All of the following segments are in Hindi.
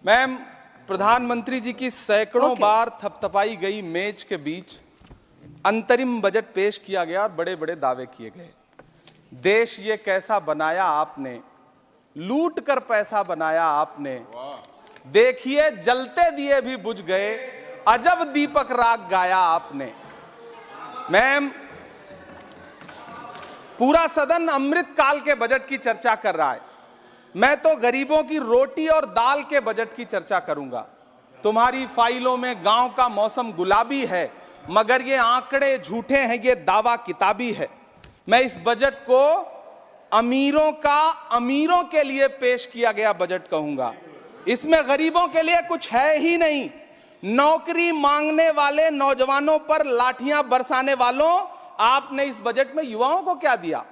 मैम, प्रधानमंत्री जी की सैकड़ों बार थपथपाई गई मेज के बीच अंतरिम बजट पेश किया गया और बड़े बड़े दावे किए गए। देश ये कैसा बनाया आपने, लूट कर पैसा बनाया आपने, देखिए जलते दिए भी बुझ गए, अजब दीपक राग गाया आपने। मैम, पूरा सदन अमृत काल के बजट की चर्चा कर रहा है, मैं तो गरीबों की रोटी और दाल के बजट की चर्चा करूंगा। तुम्हारी फाइलों में गांव का मौसम गुलाबी है, मगर ये आंकड़े झूठे हैं, ये दावा किताबी है। मैं इस बजट को अमीरों का अमीरों के लिए पेश किया गया बजट कहूंगा। इसमें गरीबों के लिए कुछ है ही नहीं। नौकरी मांगने वाले नौजवानों पर लाठियां बरसाने वालों, आपने इस बजट में युवाओं को क्या दिया?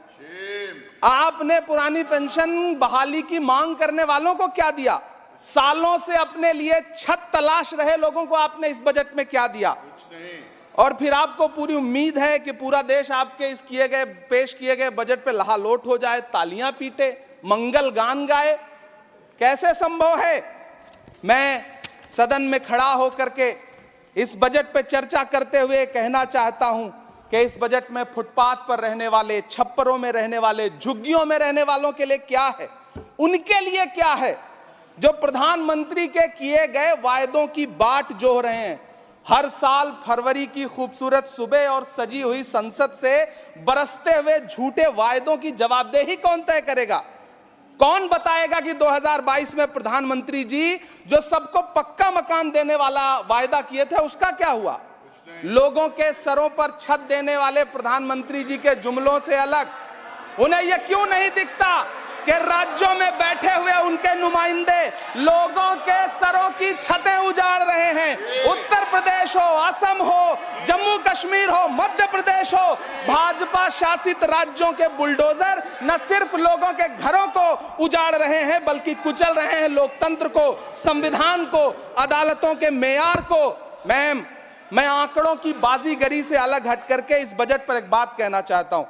आपने पुरानी पेंशन बहाली की मांग करने वालों को क्या दिया? सालों से अपने लिए छत तलाश रहे लोगों को आपने इस बजट में क्या दिया? कुछ नहीं। और फिर आपको पूरी उम्मीद है कि पूरा देश आपके इस पेश किए गए बजट पे लहालोट हो जाए, तालियां पीटे, मंगल गान गाए। कैसे संभव है? मैं सदन में खड़ा होकर के इस बजट पे चर्चा करते हुए कहना चाहता हूं कि इस बजट में फुटपाथ पर रहने वाले, छप्परों में रहने वाले, झुग्गियों में रहने वालों के लिए क्या है, उनके लिए क्या है जो प्रधानमंत्री के किए गए वायदों की बाट जोह रहे हैं। हर साल फरवरी की खूबसूरत सुबह और सजी हुई संसद से बरसते हुए झूठे वायदों की जवाबदेही कौन तय करेगा? कौन बताएगा कि 2022 में प्रधानमंत्री जी जो सबको पक्का मकान देने वाला वायदा किए थे उसका क्या हुआ? लोगों के सरों पर छत देने वाले प्रधानमंत्री जी के जुमलों से अलग उन्हें यह क्यों नहीं दिखता कि राज्यों में बैठे हुए उनके नुमाइंदे लोगों के सरों की छतें उजाड़ रहे हैं? उत्तर प्रदेश हो, असम हो, जम्मू कश्मीर हो, मध्य प्रदेश हो, भाजपा शासित राज्यों के बुलडोजर न सिर्फ लोगों के घरों को उजाड़ रहे हैं बल्कि कुचल रहे हैं लोकतंत्र को, संविधान को, अदालतों के मेयार को। मैम, मैं आंकड़ों की बाजीगरी से अलग हट करके इस बजट पर एक बात कहना चाहता हूं।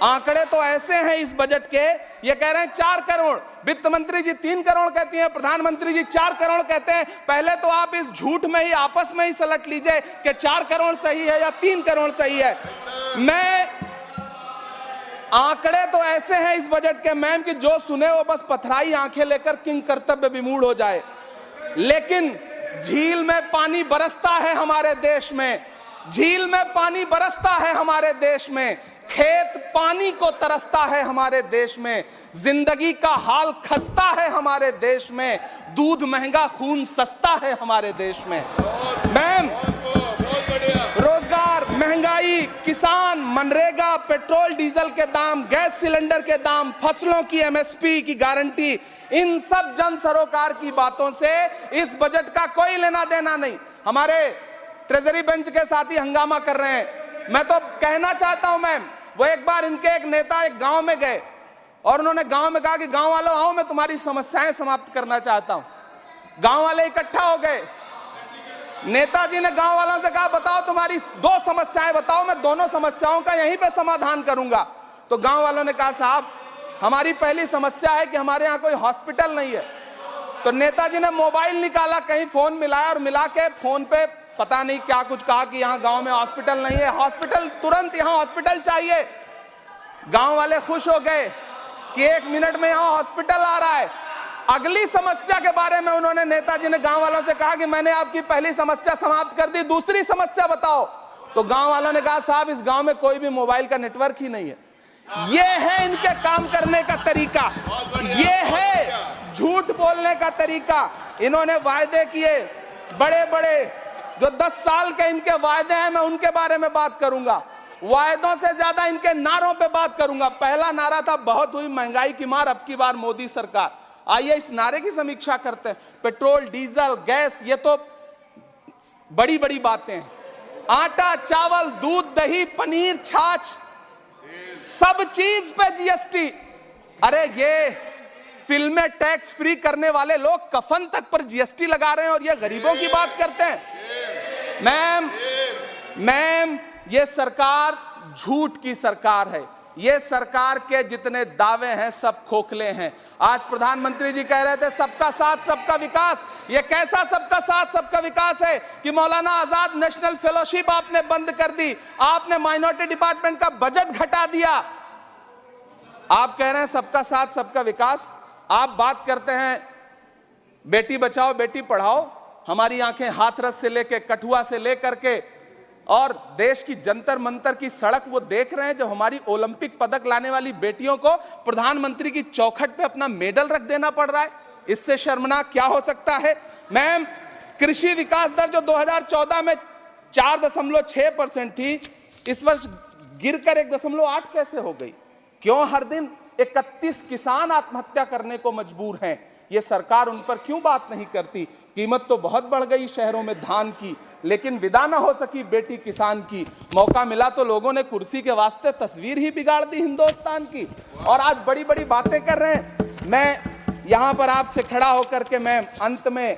आंकड़े तो ऐसे हैं इस बजट के, ये कह रहे हैं 4 करोड़, वित्त मंत्री जी 3 करोड़ कहती हैं, प्रधानमंत्री जी 4 करोड़ कहते हैं। पहले तो आप इस झूठ में ही आपस में ही सलट लीजिए कि 4 करोड़ सही है या 3 करोड़ सही है। मैं आंकड़े तो ऐसे हैं इस बजट के मैम कि जो सुने वो बस पथराई आंखें लेकर किंग कर्तव्य विमूढ़ हो जाए। लेकिन झील में पानी बरसता है हमारे देश में, झील में पानी बरसता है हमारे देश में, खेत पानी को तरसता है हमारे देश में, जिंदगी का हाल खस्ता है हमारे देश में, दूध महंगा खून सस्ता है हमारे देश में। मैम, रोजगार, महंगाई, किसान, मनरेगा, पेट्रोल डीजल के दाम, गैस सिलेंडर के दाम, फसलों की एमएसपी की गारंटी, इन सब जन सरोकार की बातों से इस बजट का कोई लेना देना नहीं। हमारे ट्रेजरी बेंच के साथी हंगामा कर रहे हैं। मैं तो कहना चाहता हूं मैम, वो एक बार इनके एक नेता एक गांव में गए और उन्होंने गांव में कहा कि गांव वालों आओ, मैं तुम्हारी समस्याएं समाप्त करना चाहता हूं। गांव वाले इकट्ठा हो गए। नेताजी ने गांव वालों से कहा बताओ तुम्हारी 2 समस्याएं बताओ, मैं दोनों समस्याओं का यहीं पे समाधान करूंगा। तो गांव वालों ने कहा साहब हमारी पहली समस्या है कि हमारे यहाँ कोई हॉस्पिटल नहीं है। तो नेताजी ने मोबाइल निकाला, कहीं फोन मिलाया और मिला के फोन पे पता नहीं क्या कुछ कहा कि यहाँ गांव में हॉस्पिटल नहीं है, हॉस्पिटल तुरंत, यहाँ हॉस्पिटल चाहिए। गांव वाले खुश हो गए कि 1 मिनट में यहाँ हॉस्पिटल आ रहा है। अगली समस्या के बारे में उन्होंने, नेताजी ने गांव वालों से कहा कि मैंने आपकी पहली समस्या समाप्त कर दी, दूसरी समस्या बताओ। तो गांव वालों ने कहा साहब इस गांव में कोई भी मोबाइल का नेटवर्क ही नहीं है। ये है इनके काम करने का तरीका, ये है झूठ बोलने का तरीका। इन्होंने वायदे किए बड़े बड़े, जो 10 साल के इनके वायदे हैं, मैं उनके बारे में बात करूंगा। वायदों से ज्यादा इनके नारों पे बात करूंगा। पहला नारा था बहुत हुई महंगाई की मार, अब की बार मोदी सरकार। आइए इस नारे की समीक्षा करते हैं। पेट्रोल, डीजल, गैस, ये तो बड़ी बड़ी बातें हैं। आटा, चावल, दूध, दही, पनीर, छाछ, सब चीज पे जीएसटी। अरे ये फिल्में टैक्स फ्री करने वाले लोग कफन तक पर जीएसटी लगा रहे हैं और ये गरीबों की बात करते हैं। मैम, ये सरकार झूठ की सरकार है, ये सरकार के जितने दावे हैं सब खोखले हैं। आज प्रधानमंत्री जी कह रहे थे सबका साथ सबका विकास। ये कैसा सबका साथ सबका विकास है कि मौलाना आजाद नेशनल फेलोशिप आपने बंद कर दी, आपने माइनॉरिटी डिपार्टमेंट का बजट घटा दिया। आप कह रहे हैं सबका साथ सबका विकास। आप बात करते हैं बेटी बचाओ बेटी पढ़ाओ। हमारी आंखें हाथरस से लेकर कठुआ से लेकर के और देश की जंतर मंतर की सड़क वो देख रहे हैं, जब हमारी ओलंपिक पदक लाने वाली बेटियों को प्रधानमंत्री की चौखट पे अपना मेडल रख देना पड़ रहा है। इससे शर्मनाक क्या हो सकता है। मैम, कृषि विकास दर जो 2014 में 4.6% थी, इस वर्ष गिरकर 1.8 कैसे हो गई? क्यों हर दिन 31 किसान आत्महत्या करने को मजबूर हैं? ये सरकार उन पर क्यों बात नहीं करती? कीमत तो बहुत बढ़ गई शहरों में धान की, लेकिन विदा ना हो सकी बेटी किसान की। मौका मिला तो लोगों ने कुर्सी के वास्ते तस्वीर ही बिगाड़ दी हिंदुस्तान की, और आज बड़ी बड़ी बातें कर रहे हैं। मैं यहां पर आपसे खड़ा होकर के मैं अंत में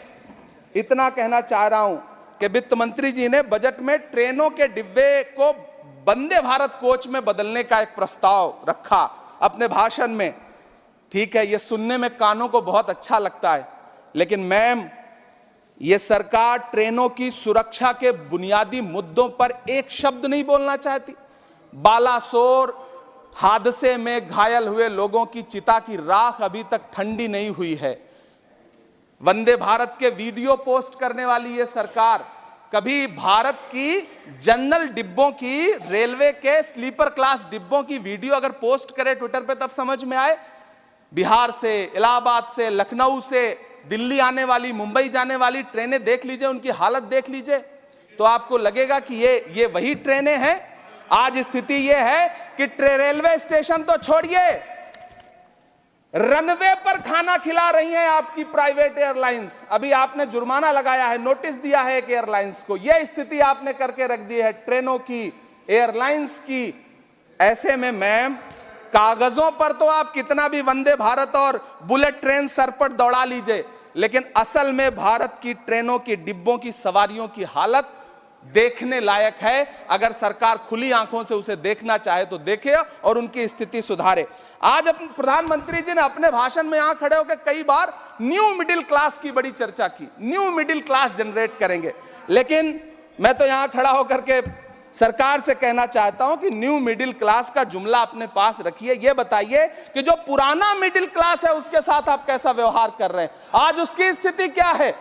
इतना कहना चाह रहा हूं कि वित्त मंत्री जी ने बजट में ट्रेनों के डिब्बे को वंदे भारत कोच में बदलने का एक प्रस्ताव रखा अपने भाषण में। ठीक है, ये सुनने में कानों को बहुत अच्छा लगता है, लेकिन मैम, ये सरकार ट्रेनों की सुरक्षा के बुनियादी मुद्दों पर एक शब्द नहीं बोलना चाहती। बालासोर हादसे में घायल हुए लोगों की चिता की राख अभी तक ठंडी नहीं हुई है। वंदे भारत के वीडियो पोस्ट करने वाली ये सरकार कभी भारत की जनरल डिब्बों की, रेलवे के स्लीपर क्लास डिब्बों की वीडियो अगर पोस्ट करे ट्विटर पे तब समझ में आए। बिहार से, इलाहाबाद से, लखनऊ से दिल्ली आने वाली, मुंबई जाने वाली ट्रेनें देख लीजिए, उनकी हालत देख लीजिए, तो आपको लगेगा कि ये वही ट्रेनें हैं। आज स्थिति ये है कि रेलवे स्टेशन तो छोड़िए, रनवे पर खाना खिला रही हैं आपकी प्राइवेट एयरलाइंस। अभी आपने जुर्माना लगाया है, नोटिस दिया है एक एयरलाइंस को। यह स्थिति आपने करके रख दी है ट्रेनों की, एयरलाइंस की। ऐसे में मैम, कागजों पर तो आप कितना भी वंदे भारत और बुलेट ट्रेन सर पर दौड़ा लीजिए, लेकिन असल में भारत की ट्रेनों की डिब्बों की सवारियों की हालत देखने लायक है। अगर सरकार खुली आंखों से उसे देखना चाहे तो देखे और उनकी स्थिति सुधारे। आज अपने प्रधानमंत्री जी ने अपने भाषण में यहां खड़े होकर कई बार न्यू मिडिल क्लास की बड़ी चर्चा की, न्यू मिडिल क्लास जनरेट करेंगे। लेकिन मैं तो यहां खड़ा होकर के सरकार से कहना चाहता हूं कि न्यू मिडिल क्लास का जुमला अपने पास रखिए। यह बताइए कि जो पुराना मिडिल क्लास है उसके साथ आप कैसा व्यवहार कर रहे हैं। आज उसकी स्थिति क्या है?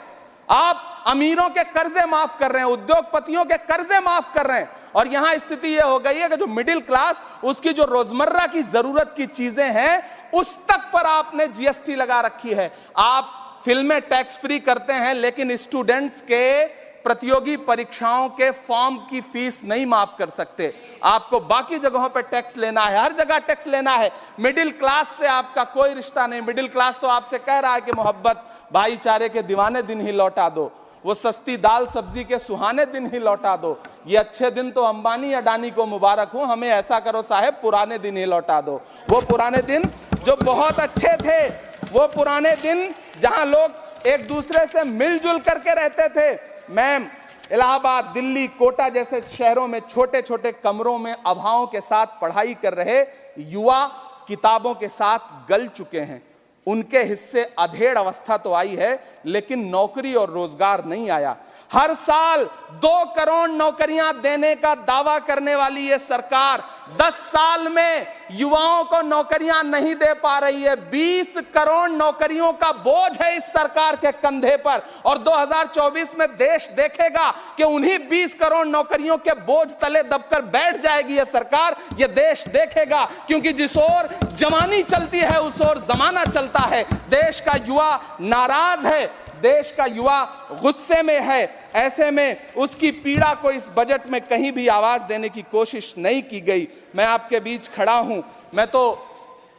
आप अमीरों के कर्जे माफ कर रहे हैं, उद्योगपतियों के कर्जे माफ कर रहे हैं, और यहां स्थिति यह हो गई है कि जो मिडिल क्लास, उसकी जो रोजमर्रा की जरूरत की चीजें हैं उस तक पर आपने जीएसटी लगा रखी है। आप फिल्में टैक्स फ्री करते हैं, लेकिन स्टूडेंट्स के प्रतियोगी परीक्षाओं के फॉर्म की फीस नहीं माफ कर सकते। आपको बाकी जगहों पर टैक्स लेना है, हर जगह टैक्स लेना है। मिडिल क्लास से आपका कोई रिश्ता नहीं। मिडिल क्लास तो आपसे कह रहा है कि मोहब्बत, भाईचारे के दीवाने दिन ही लौटा दो, वो सस्ती दाल सब्जी के सुहाने दिन ही लौटा दो। ये अच्छे दिन तो अंबानी अडानी को मुबारक हो, हमें ऐसा करो साहब पुराने दिन ही लौटा दो। वो पुराने दिन जो बहुत अच्छे थे, वो पुराने दिन जहां लोग एक दूसरे से मिलजुल करके रहते थे। मैम, इलाहाबाद, दिल्ली, कोटा जैसे शहरों में छोटे छोटे कमरों में अभावों के साथ पढ़ाई कर रहे युवा किताबों के साथ गल चुके हैं। उनके हिस्से अधेड़ अवस्था तो आई है, लेकिन नौकरी और रोजगार नहीं आया। हर साल 2 करोड़ नौकरियां देने का दावा करने वाली ये सरकार 10 साल में युवाओं को नौकरियां नहीं दे पा रही है। 20 करोड़ नौकरियों का बोझ है इस सरकार के कंधे पर, और 2024 में देश देखेगा कि उन्हीं 20 करोड़ नौकरियों के बोझ तले दबकर बैठ जाएगी ये सरकार। ये देश देखेगा, क्योंकि जिस ओर जवानी चलती है उस ओर जमाना चलता है। देश का युवा नाराज है, देश का युवा गुस्से में है। ऐसे में उसकी पीड़ा को इस बजट में कहीं भी आवाज देने की कोशिश नहीं की गई। मैं आपके बीच खड़ा हूं, मैं तो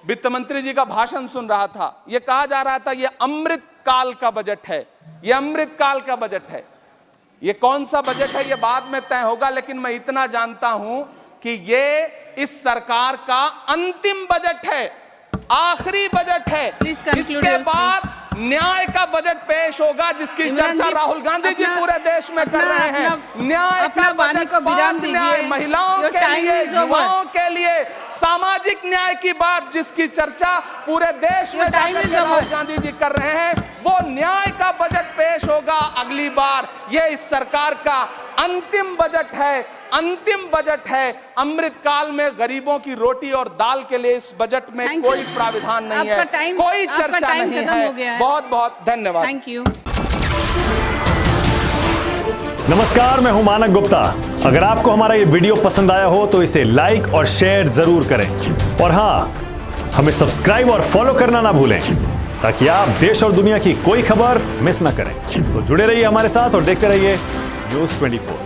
वित्त मंत्री जी का भाषण सुन रहा था। यह कहा जा रहा था ये अमृत काल का बजट है, ये अमृत काल का बजट है। ये कौन सा बजट है ये बाद में तय होगा, लेकिन मैं इतना जानता हूं कि ये इस सरकार का अंतिम बजट है, आखिरी बजट है। इसके बाद न्याय का बजट पेश होगा, जिसकी चर्चा राहुल गांधी जी पूरे देश में कर रहे हैं। न्याय का बजट, 5 न्याय, महिलाओं के लिए, युवाओं के के लिए सामाजिक न्याय की बात जिसकी चर्चा पूरे देश में जाकर के राहुल गांधी जी कर रहे हैं, वो न्याय का बजट पेश होगा अगली बार। ये इस सरकार का अंतिम बजट है, अंतिम बजट है। अमृतकाल में गरीबों की रोटी और दाल के लिए इस बजट में कोई प्राविधान नहीं है, कोई चर्चा नहीं है। बहुत बहुत धन्यवाद। Thank you. नमस्कार, मैं हूं मानक गुप्ता। अगर आपको हमारा ये वीडियो पसंद आया हो तो इसे लाइक और शेयर जरूर करें, और हां, हमें सब्सक्राइब और फॉलो करना ना भूलें ताकि आप देश और दुनिया की कोई खबर मिस ना करें। तो जुड़े रहिए हमारे साथ और देखते रहिए News 24।